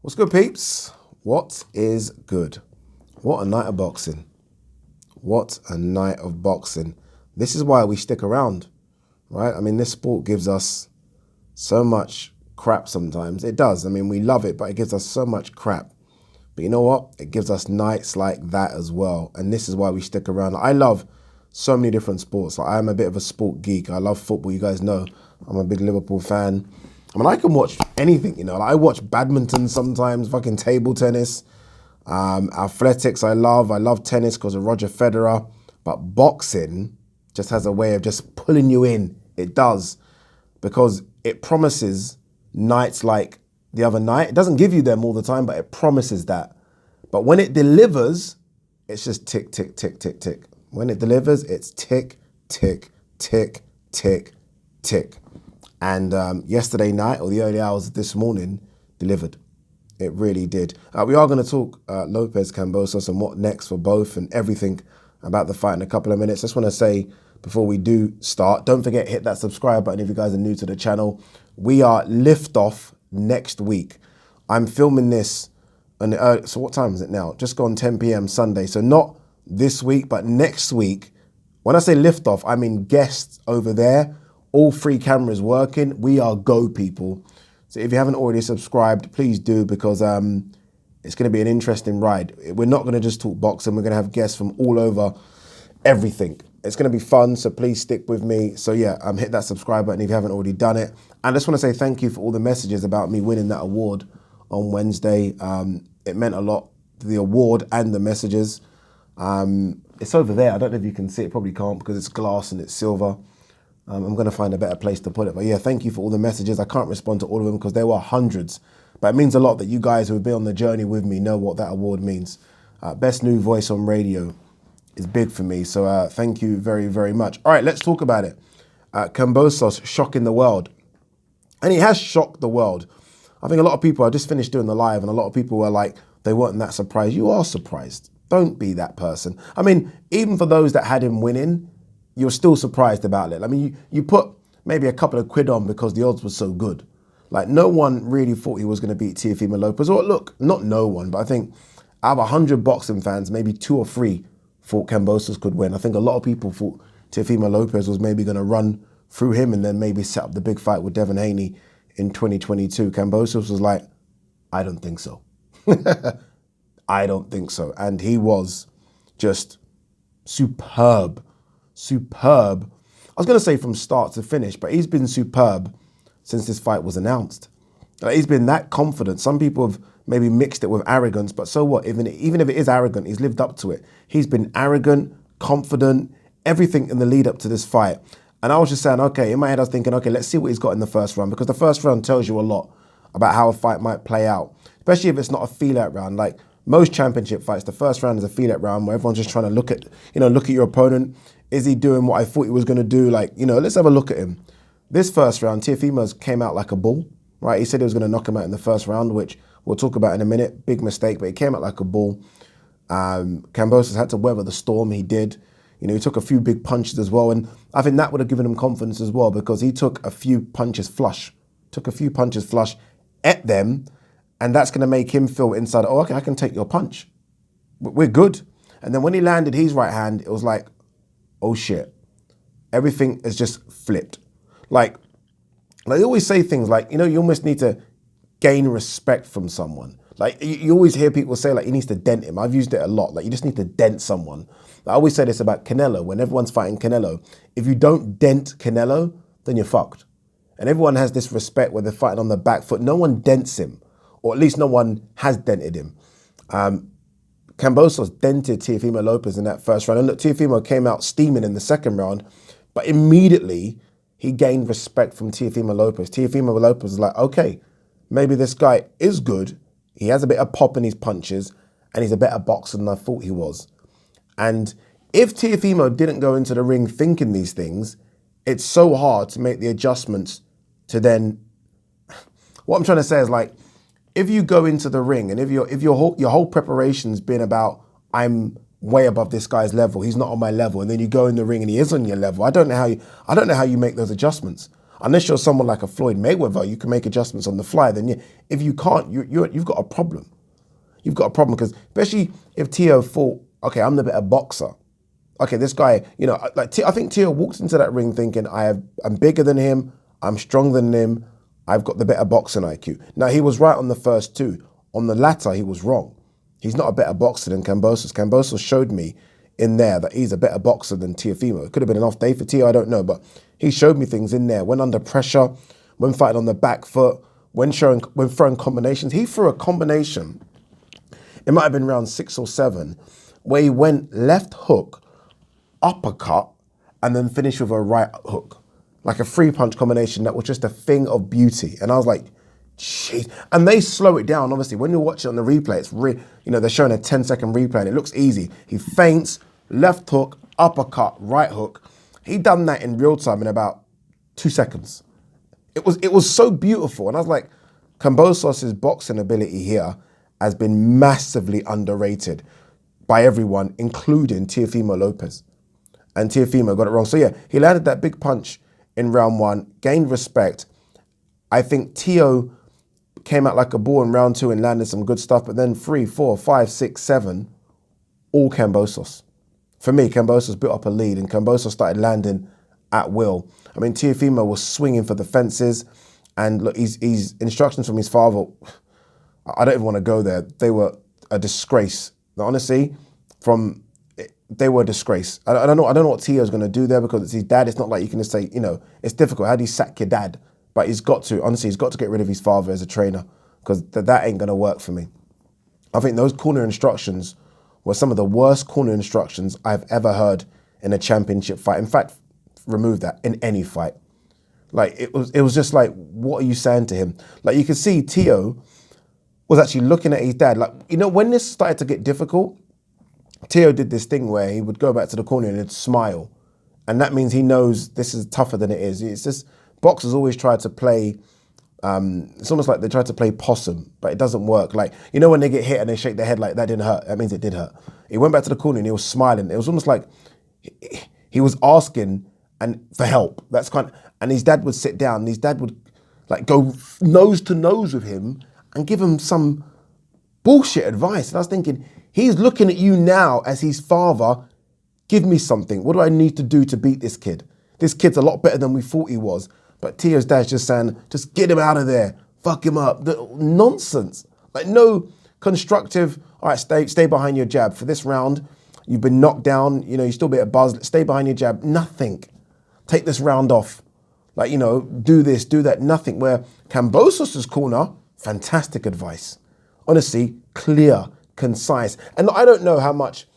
What's good, peeps? What is good? What a night of boxing. What a night of boxing. This is why we stick around, right? I mean, this sport gives us so much crap sometimes. It does. I mean, we love it, but it gives us so much crap. But you know what? It gives us nights like that as well. And this is why we stick around. I love so many different sports. Like, I'm a bit of a sport geek. I love football. You guys know I'm a big Liverpool fan. I mean, I can watch anything, you know. Like, I watch badminton sometimes, fucking table tennis, athletics I love tennis because of Roger Federer. But boxing just has a way of just pulling you in. It does. Because it promises nights like the other night. It doesn't give you them all the time, but it promises that. But when it delivers, it's just tick, tick, tick, tick, tick. When it delivers, it's tick, tick, tick, tick, tick. And yesterday night, or the early hours of this morning, delivered. It really did. We are going to talk Lopez, Kambosos, and what next for both and everything about the fight in a couple of minutes. Just want to say, before we do start, don't forget, hit that subscribe button if you guys are new to the channel. We are liftoff next week. I'm filming this, so what time is it now? Just gone 10 p.m. Sunday. So not this week, but next week. When I say liftoff, I mean guests over there. All 3 cameras working. We are go, people. So if you haven't already subscribed, please do, because it's going to be an interesting ride. We're not going to just talk boxing. We're going to have guests from all over everything. It's going to be fun, so please stick with me. So yeah, hit that subscribe button if you haven't already done it. And I just want to say thank you for all the messages about me winning that award on Wednesday. It meant a lot, the award and the messages. It's over there. I don't know if you can see it. Probably can't because it's glass and it's silver. I'm going to find a better place to put it. But yeah, thank you for all the messages. I can't respond to all of them because there were hundreds. But it means a lot that you guys who have been on the journey with me know what that award means. Best new voice on radio is big for me. So thank you very, very much. All right, let's talk about it. Kambosos shocking the world. And he has shocked the world. I think a lot of people, I just finished doing the live, and a lot of people were like, they weren't that surprised. You are surprised. Don't be that person. I mean, even for those that had him winning, you're still surprised about it. I mean, you put maybe a couple of quid on because the odds were so good. Like, no one really thought he was going to beat Teofimo Lopez. Or look, not no one, but I think out of 100 boxing fans, maybe 2 or 3 thought Kambosos could win. I think a lot of people thought Teofimo Lopez was maybe going to run through him and then maybe set up the big fight with Devin Haney in 2022. Kambosos was like, I don't think so. I don't think so. And he was just superb. Superb. I was going to say from start to finish, but he's been superb since this fight was announced. He's been that confident. Some people have maybe mixed it with arrogance, but so what? Even if it is arrogant, he's lived up to it. He's been arrogant, confident, everything in the lead up to this fight. And I was just saying, okay, in my head I was thinking, okay, let's see what he's got in the first round, because the first round tells you a lot about how a fight might play out, especially if it's not a feel-out round. Like most championship fights, the first round is a feel-out round where everyone's just trying to look at your opponent. Is he doing what I thought he was going to do? Like, let's have a look at him. This first round, Teofimo's came out like a bull, right? He said he was going to knock him out in the first round, which we'll talk about in a minute. Big mistake, but he came out like a bull. Kambosos had to weather the storm. He did. He took a few big punches as well. And I think that would have given him confidence as well, because he took a few punches flush. At them. And that's going to make him feel inside, oh, okay, I can take your punch. We're good. And then when he landed his right hand, it was like, oh shit, everything is just flipped. Like they always say things like, you almost need to gain respect from someone. Like you always hear people say like, he needs to dent him. I've used it a lot. Like you just need to dent someone. I always say this about Canelo. When everyone's fighting Canelo, if you don't dent Canelo, then you're fucked. And everyone has this respect where they're fighting on the back foot. No one dents him, or at least no one has dented him. Kambosos dented Teofimo Lopez in that first round. And look, Teofimo came out steaming in the second round, but immediately he gained respect from Teofimo Lopez. Teofimo Lopez was like, okay, maybe this guy is good. He has a bit of pop in his punches, and he's a better boxer than I thought he was. And if Teofimo didn't go into the ring thinking these things, it's so hard to make the adjustments to then... What I'm trying to say is, like, if you go into the ring and if your whole preparation's been about, I'm way above this guy's level, he's not on my level, and then you go in the ring and he is on your level, I don't know how you make those adjustments. Unless you're someone like a Floyd Mayweather, you can make adjustments on the fly. Then if you can't, you've got a problem. You've got a problem because especially if Teo thought, okay, I'm the better boxer. Okay, this guy, I think Teo walked into that ring thinking, I'm bigger than him, I'm stronger than him, I've got the better boxing IQ. Now, he was right on the first two. On the latter, he was wrong. He's not a better boxer than Kambosos. Kambosos showed me in there that he's a better boxer than Teofimo. It could have been an off day for Teo, I don't know, but he showed me things in there. When under pressure, when fighting on the back foot, when throwing combinations. He threw a combination, it might have been round 6 or 7, where he went left hook, uppercut, and then finished with a right hook. Like a 3-punch combination that was just a thing of beauty. And I was like, jeez. And they slow it down, obviously. When you watch it on the replay, it's they're showing a 10-second replay and it looks easy. He feints, left hook, uppercut, right hook. He done that in real time in about 2 seconds. It was so beautiful. And I was like, Kambosos' boxing ability here has been massively underrated by everyone, including Teofimo Lopez. And Teofimo got it wrong. So yeah, he landed that big punch in round 1, gained respect. I think Teo came out like a ball in round 2 and landed some good stuff, but then 3, 4, 5, 6, 7, all Kambosos. For me, Kambosos built up a lead and Kambosos started landing at will. I mean, Teofimo was swinging for the fences, and look, his instructions from his father, I don't even want to go there. They were a disgrace. Honestly, they were a disgrace. I don't know what Teo's going to do there because it's his dad. It's not like you can just say, it's difficult. How do you sack your dad? But he's got to get rid of his father as a trainer because that ain't going to work for me. I think those corner instructions were some of the worst corner instructions I've ever heard in a championship fight. In fact, remove that, in any fight. Like, it was just like, what are you saying to him? Like, you could see Teo was actually looking at his dad. Like, when this started to get difficult, Teo did this thing where he would go back to the corner and he'd smile. And that means he knows this is tougher than it is. It's just, boxers always try to play, it's almost like they try to play possum, but it doesn't work. Like, when they get hit and they shake their head like, that didn't hurt, that means it did hurt. He went back to the corner and he was smiling. It was almost like he was asking for help. And his dad would sit down and his dad would like go nose to nose with him and give him some bullshit advice. And I was thinking, he's looking at you now as his father. Give me something. What do I need to do to beat this kid? This kid's a lot better than we thought he was. But Teo's dad's just saying, just get him out of there. Fuck him up. Nonsense. Like, no constructive, all right, stay behind your jab. For this round, you've been knocked down. You still be a buzz. Stay behind your jab. Nothing. Take this round off. Like, do this, do that. Nothing. Where Kambosos' corner, fantastic advice. Honestly, clear, concise. And I don't know how much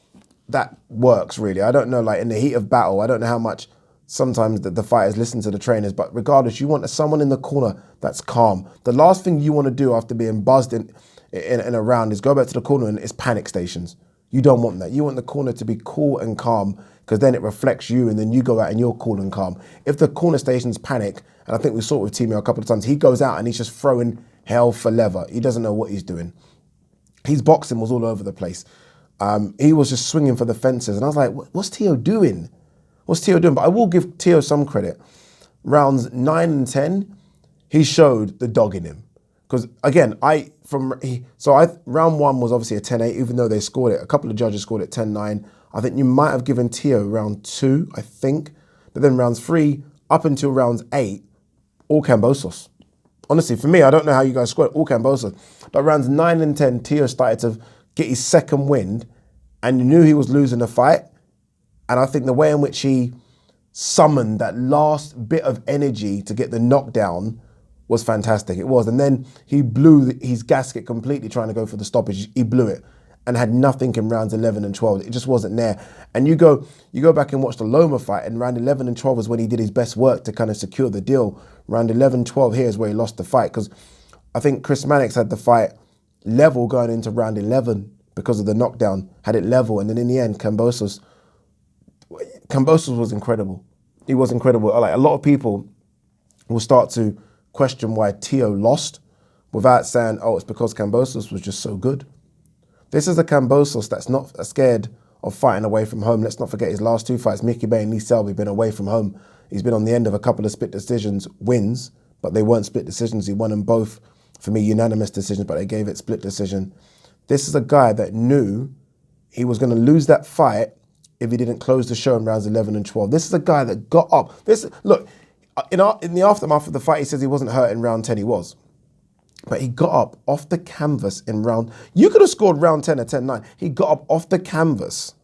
that works, really. I don't know, like, in the heat of battle, I don't know how much sometimes the fighters listen to the trainers, but regardless, you want someone in the corner that's calm. The last thing you want to do after being buzzed in a round is go back to the corner and it's panic stations. You don't want that. You want the corner to be cool and calm because then it reflects you and then you go out and you're cool and calm. If the corner stations panic, and I think we saw it with Timo a couple of times, he goes out and he's just throwing hell for leather. He doesn't know what he's doing. His boxing was all over the place. He was just swinging for the fences. And I was like, what's Teo doing? What's Teo doing? But I will give Teo some credit. Rounds 9 and 10, he showed the dog in him. Because again, round 1 was obviously a 10-8, even though they scored it. A couple of judges scored it 10-9. I think you might have given Teo round 2, I think. But then rounds 3 up until rounds 8, all Kambosos. Honestly, for me, I don't know how you guys scored, all Kambosos. But rounds 9 and 10, Teo started to get his second wind and you knew he was losing the fight. And I think the way in which he summoned that last bit of energy to get the knockdown was fantastic. It was. And then he blew his gasket completely trying to go for the stoppage. He blew it and had nothing in rounds 11 and 12. It just wasn't there. And you go back and watch the Loma fight, and round 11 and 12 was when he did his best work to kind of secure the deal. Round 11, 12 here is where he lost the fight, because I think Chris Mannix had the fight level going into round 11 because of the knockdown, had it level. And then in the end, Kambosos was incredible. He was incredible. Like, a lot of people will start to question why Teo lost without saying, oh, it's because Kambosos was just so good. This is a Kambosos that's not scared of fighting away from home. Let's not forget his last 2 fights, Mickey Bay and Lee Selby, been away from home. He's been on the end of a couple of split decisions wins, but they weren't split decisions. He won them both, for me, unanimous decisions, but they gave it split decision. This is a guy that knew he was going to lose that fight if he didn't close the show in rounds 11 and 12. This is a guy that got up. Look, in the aftermath of the fight, he says he wasn't hurt in round 10. He was. But he got up off the canvas in round... You could have scored round 10 or 10-9. He got up off the canvas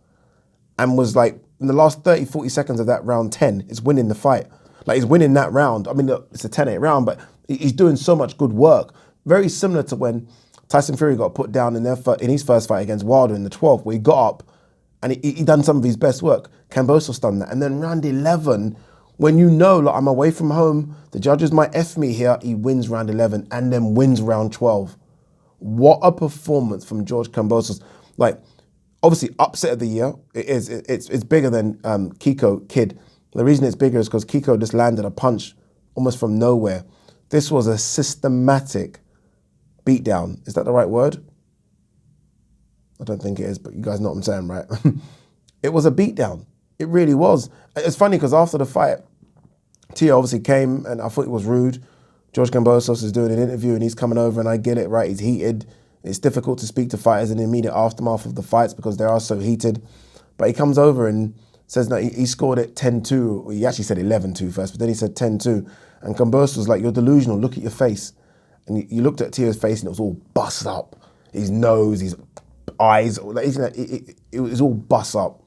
and was like, in the last 30, 40 seconds of that round 10, is winning the fight. Like, he's winning that round. I mean, look, it's a 10-8 round, but he's doing so much good work. Very similar to when Tyson Fury got put down in his first fight against Wilder in the 12th, where he got up and he done some of his best work. Kambosos done that. And then round 11, when you know, like, I'm away from home, the judges might F me here, he wins round 11 and then wins round 12. What a performance from George Kambosos. Like, obviously, upset of the year. It is. It's bigger than Kiko Kid. The reason it's bigger is because Kiko just landed a punch almost from nowhere. This was a systematic beatdown. Is that the right word? I don't think it is, but you guys know what I'm saying, right? It was a beatdown. It really was. It's funny because after the fight, Tio obviously came and I thought it was rude. George Kambosos is doing an interview and he's coming over and I get it, right? He's heated. It's difficult to speak to fighters in the immediate aftermath of the fights because they are so heated. But he comes over and says that he scored it 10-2. He actually said 11-2 first, but then he said 10-2. And Kambosos was like, you're delusional, look at your face. And you looked at Tio's face and it was all bust up. His nose, his eyes, it was all bust up.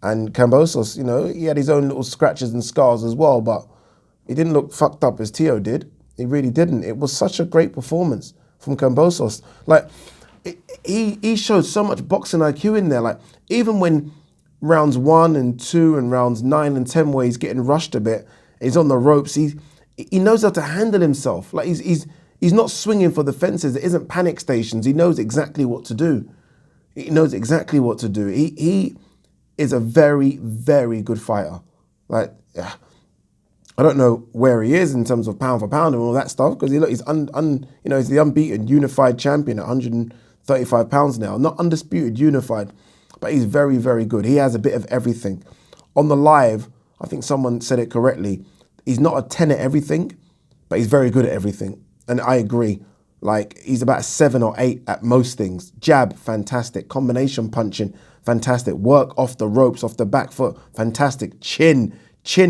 And Kambosos, you know, he had his own little scratches and scars as well, but he didn't look fucked up as Tio did. He really didn't. It was such a great performance from Kambosos. Like, he showed so much boxing IQ in there. Like, even when rounds 1 and 2 and rounds 9 and 10 where he's getting rushed a bit, he's on the ropes, he knows how to handle himself. Like, he's not swinging for the fences. There isn't panic stations. He knows exactly what to do. He knows exactly what to do. He is a very, very good fighter. Like, I don't know where he is in terms of pound for pound and all that stuff, because he's he's the unbeaten unified champion at 135 pounds now. Not undisputed unified, but he's very, very good. He has a bit of everything. On the live, I think someone said it correctly. He's not a 10 at everything, but he's very good at everything. And I agree. Like, he's about a 7 or 8 at most things. Jab, fantastic. Combination punching, fantastic. Work off the ropes, off the back foot, fantastic. Chin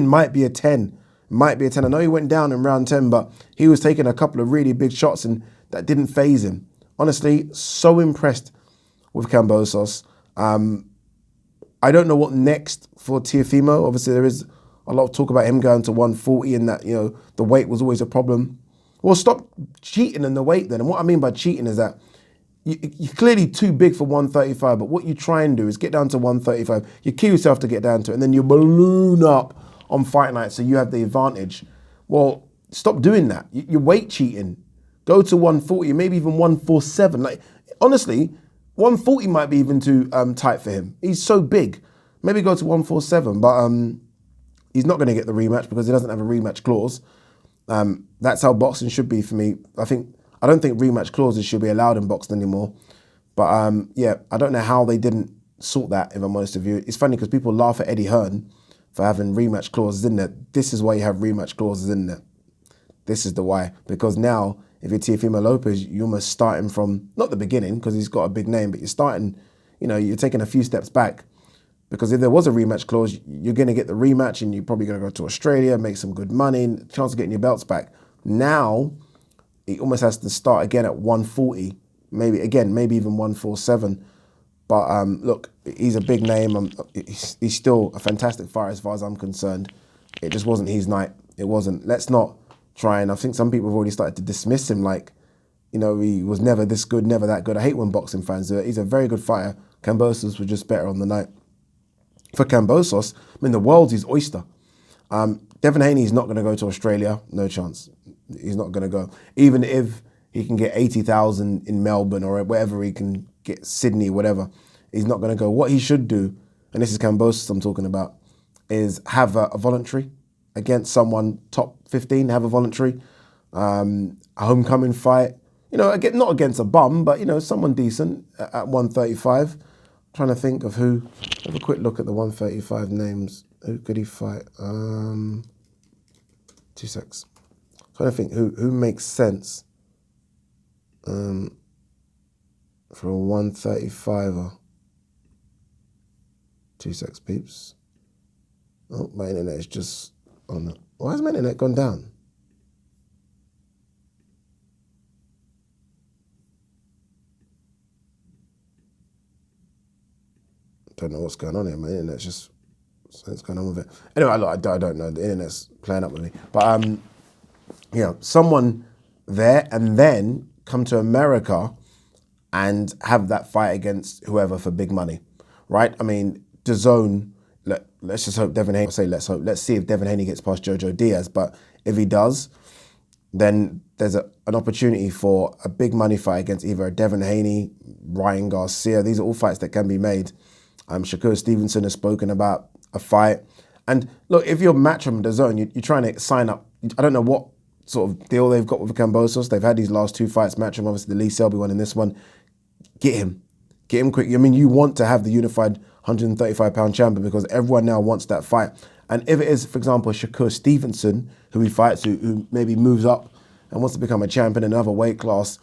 might be a 10. Might be a 10. I know he went down in round 10, but he was taking a couple of really big shots and that didn't faze him. Honestly, so impressed with Kambosos. I don't know what next for Teofimo. Obviously, there is a lot of talk about him going to 140 and that, you know, the weight was always a problem. Well, stop cheating in the weight then. And what I mean by cheating is that you're clearly too big for 135, but what you try and do is get down to 135. You kill yourself to get down to it, and then you balloon up on fight night so you have the advantage. Well, stop doing that. You're weight cheating. Go to 140, maybe even 147. Like, honestly, 140 might be even too tight for him. He's so big. Maybe go to 147, but he's not going to get the rematch because he doesn't have a rematch clause. That's how boxing should be for me. I don't think rematch clauses should be allowed in boxing anymore. But yeah, I don't know how they didn't sort that, if I'm honest with you. It's funny because people laugh at Eddie Hearn for having rematch clauses in there. This is why you have rematch clauses in there. This is the why. Because now, if you're Teofimo Lopez, you're almost starting from, not the beginning, because he's got a big name, but you're starting, you know, you're taking a few steps back. Because if there was a rematch clause, you're going to get the rematch and you're probably going to go to Australia, make some good money, and chance of getting your belts back. Now, he almost has to start again at 140, maybe even 147. But look, he's a big name. He's still a fantastic fighter as far as I'm concerned. It just wasn't his night. It wasn't. Let's not try, and I think some people have already started to dismiss him like, you know, he was never this good, never that good. I hate when boxing fans do it. He's a very good fighter. Kambosos was just better on the night. For Kambosos, I mean, the world's his oyster. Devin Haney's not going to go to Australia. No chance. He's not going to go. Even if he can get 80,000 in Melbourne or wherever he can get, Sydney, whatever, he's not going to go. What he should do, and this is Kambosos I'm talking about, is have a voluntary against someone top 15, have a voluntary, a homecoming fight. You know, again, not against a bum, but, you know, someone decent at 135. Trying to think of who. Have a quick look at the 135 names. Who could he fight? 2 secs. Trying to think who makes sense for a 135er. 2 secs, peeps. Oh, my internet is just on. Why has my internet gone down? Don't know what's going on here. My internet's just, something's going on with it. Anyway, look, I don't know. The internet's playing up with me. But, someone there and then come to America and have that fight against whoever for big money, right? I mean, DAZN, let's just hope Devin Haney, let's see if Devin Haney gets past Jojo Diaz. But if he does, then there's an opportunity for a big money fight against either a Devin Haney, Ryan Garcia. These are all fights that can be made. Shakur Stevenson has spoken about a fight. And look, if you're Matchroom DAZN, you're trying to sign up. I don't know what sort of deal they've got with Kambosos. They've had these last 2 fights. Matchroom, obviously the Lee Selby one and this one. Get him quick. I mean, you want to have the unified 135-pound champion because everyone now wants that fight. And if it is, for example, Shakur Stevenson, who he fights, who maybe moves up and wants to become a champion in another weight class,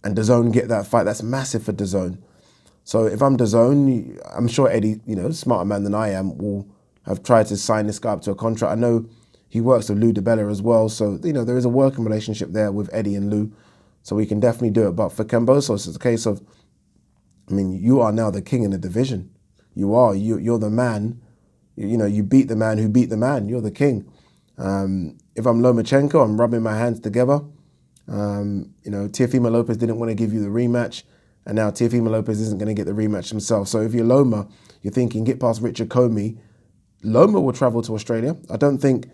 and DAZN get that fight, that's massive for DAZN. So if I'm DAZN, I'm sure Eddie, smarter man than I am, will have tried to sign this guy up to a contract. I know he works with Lou DiBella as well, so there is a working relationship there with Eddie and Lou, so we can definitely do it. But for Kambosos, it's a case of, you are now the king in the division. You are. You're the man. You beat the man who beat the man. You're the king. If I'm Lomachenko, I'm rubbing my hands together. Teofimo Lopez didn't want to give you the rematch, and now Teofimo Lopez isn't going to get the rematch himself. So if you're Loma, you're thinking, get past Richard Comey. Loma will travel to Australia. I don't think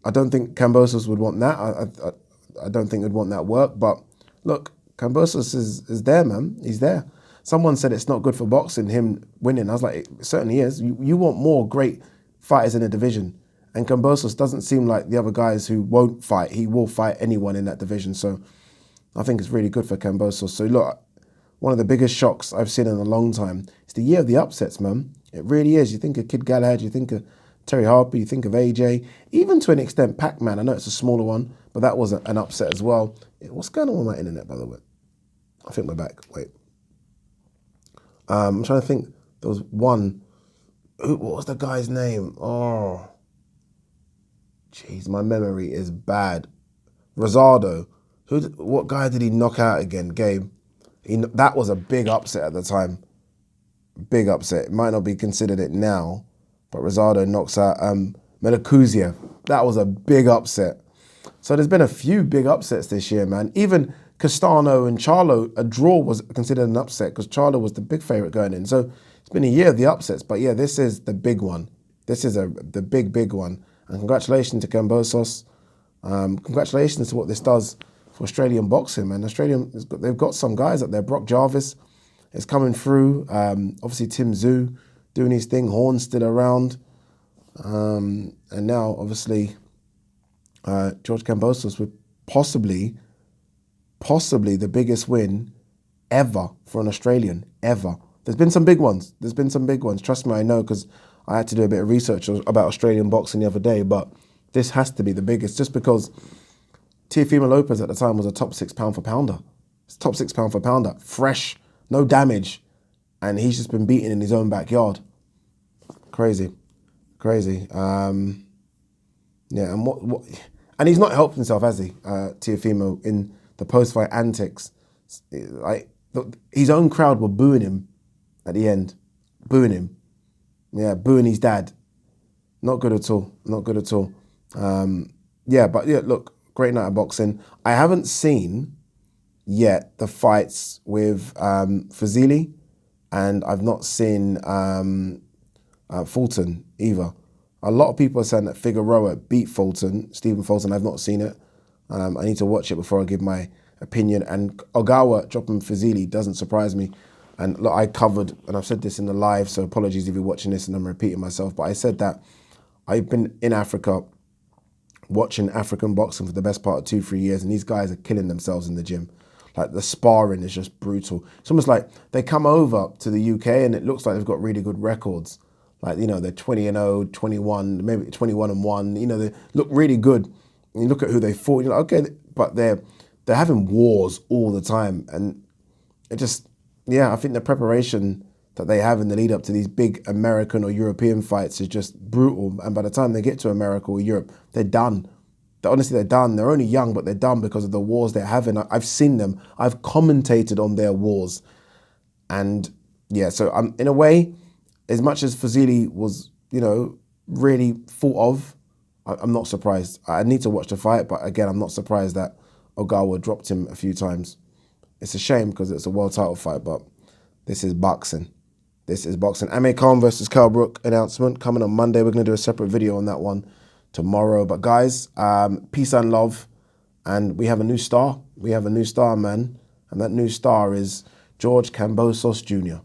Kambosos would want that. I don't think he'd want that work. But look, Kambosos is there, man. He's there. Someone said it's not good for boxing, him winning. I was like, it certainly is. You want more great fighters in the division. And Kambosos doesn't seem like the other guys who won't fight. He will fight anyone in that division. So I think it's really good for Kambosos. So look, one of the biggest shocks I've seen in a long time. It's the year of the upsets, man. It really is. You think of Kid Galahad, you think of Terry Harper, you think of AJ, even to an extent Pac-Man. I know it's a smaller one, but that was an upset as well. What's going on with my internet, by the way? I think we're back. Wait. I'm trying to think. There was one. What was the guy's name? Oh, jeez, my memory is bad. Rosado. What guy did he knock out again? Gabe. That was a big upset at the time. Big upset. It might not be considered it now, but Rosado knocks out Melakuziev. That was a big upset. So there's been a few big upsets this year, man. Even Castano and Charlo, a draw was considered an upset because Charlo was the big favourite going in. So it's been a year of the upsets, but yeah, this is the big one. This is the big one. And congratulations to Kambosos. Congratulations to what this does for Australian boxing, man. They've got some guys up there. Brock Jarvis is coming through. Obviously Tim Tszyu doing his thing. Horn's still around. And now, obviously, George Kambosos with possibly the biggest win ever for an Australian, ever. There's been some big ones. Trust me, I know, because I had to do a bit of research about Australian boxing the other day, but this has to be the biggest, just because Teofimo Lopez at the time was a top 6 pound for pounder. It's top 6 pound for pounder, fresh, no damage, and he's just been beaten in his own backyard. Crazy. Yeah, and what and he's not helped himself, has he, Teofimo, in the post-fight antics. Like, his own crowd were booing him at the end. Booing him. Yeah, booing his dad. Not good at all. Look, great night of boxing. I haven't seen yet the fights with Fazili, and I've not seen Fulton either. A lot of people are saying that Figueroa beat Stephen Fulton. I've not seen it. I need to watch it before I give my opinion. And Ogawa dropping Fazili doesn't surprise me. And look, I covered, and I've said this in the live, so apologies if you're watching this and I'm repeating myself, but I said that I've been in Africa watching African boxing for the best part of 2-3 years, and these guys are killing themselves in the gym. Like, the sparring is just brutal. It's almost like they come over to the UK and it looks like they've got really good records. Like, they're 20-0, 21, maybe 21-1. They look really good. And you look at who they fought, you're like, okay, but they're having wars all the time. And it just, yeah, I think the preparation that they have in the lead up to these big American or European fights is just brutal. And by the time they get to America or Europe, they're done. Honestly, they're done. They're only young, but they're done because of the wars they're having. I've seen them. I've commentated on their wars. And yeah, so in a way, as much as Fazili was, really thought of, I'm not surprised. I need to watch the fight, but again, I'm not surprised that Ogawa dropped him a few times. It's a shame because it's a world title fight, but this is boxing. This is boxing. Amir Khan versus Kell Brook announcement coming on Monday. We're going to do a separate video on that one tomorrow. But guys, peace and love. And we have a new star. We have a new star, man. And that new star is George Kambosos Jr.